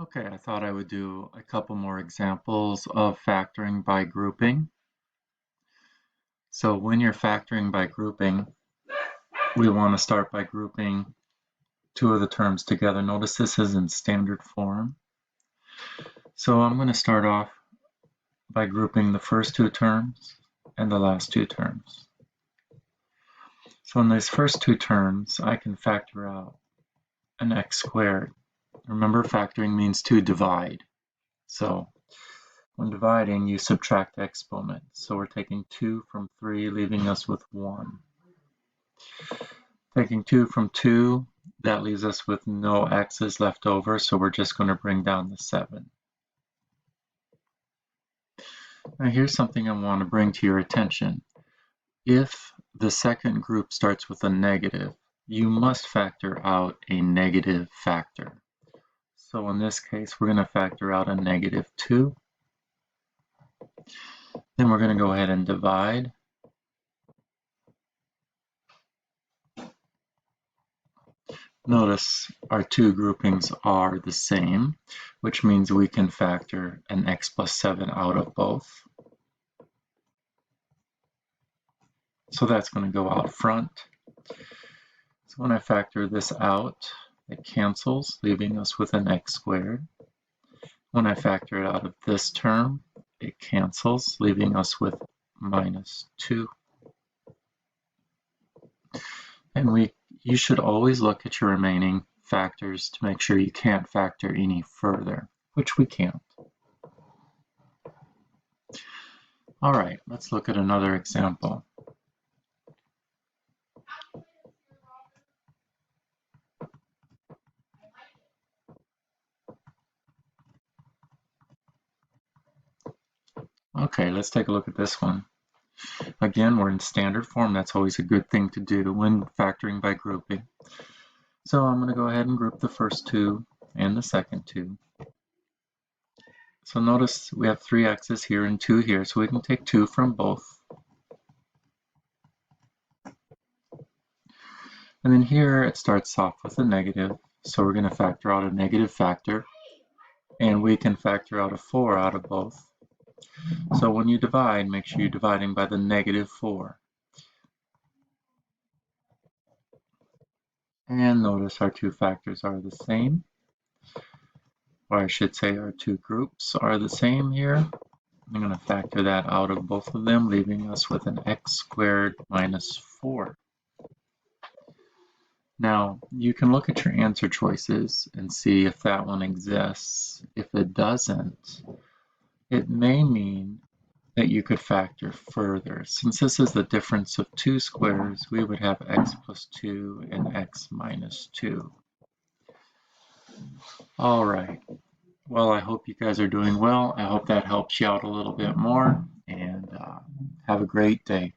Okay, I thought I would do a couple more examples of factoring by grouping. So when you're factoring by grouping, we want to start by grouping two of the terms together. Notice this is in standard form. So I'm going to start off by grouping the first two terms and the last two terms. So in these first two terms, I can factor out an x squared. Remember, factoring means to divide. So when dividing, you subtract exponents. So we're taking 2 from 3, leaving us with 1. Taking 2 from 2, that leaves us with no x's left over, so we're just going to bring down the 7. Now here's something I want to bring to your attention. If the second group starts with a negative, you must factor out a negative factor. So in this case, we're going to factor out a -2. Then we're going to go ahead and divide. Notice our two groupings are the same, which means we can factor an x plus 7 out of both. So that's going to go out front. So when I factor this out, it cancels, leaving us with an x squared. When I factor it out of this term, it cancels, leaving us with -2. And you should always look at your remaining factors to make sure you can't factor any further, which we can't. All right, let's look at another example. Okay, let's take a look at this one. Again, we're in standard form. That's always a good thing to do when factoring by grouping. So I'm going to go ahead and group the first two and the second two. So notice we have 3 x's here and 2 here, so we can take 2 from both. And then here it starts off with a negative, so we're going to factor out a negative factor, and we can factor out a 4 out of both. So when you divide, make sure you're dividing by the -4. And notice our two factors are the same, or I should say our two groups are the same here. I'm going to factor that out of both of them, leaving us with an x squared minus 4. Now, you can look at your answer choices and see if that one exists. If it doesn't, it may mean that you could factor further. Since this is the difference of two squares, we would have x plus 2 and x minus 2. All right. Well, I hope you guys are doing well. I hope that helps you out a little bit more, and have a great day.